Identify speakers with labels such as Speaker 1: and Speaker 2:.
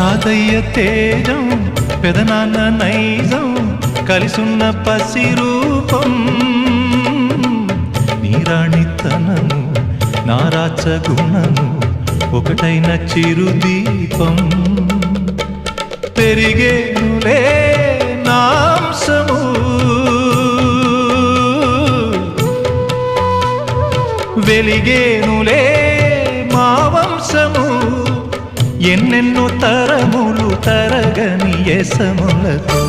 Speaker 1: తాతయ్య తేజం పెదనాన్న నైజం కలిసున్న పసి రూపం నీరాణితనము నారాచ గుణము ఒకటైన చిరుదీపం పెరిగేనులే నాంసము వెలిగేనులే మా వంశము ఎన్నెన్నో తరములు తరగని యసములతో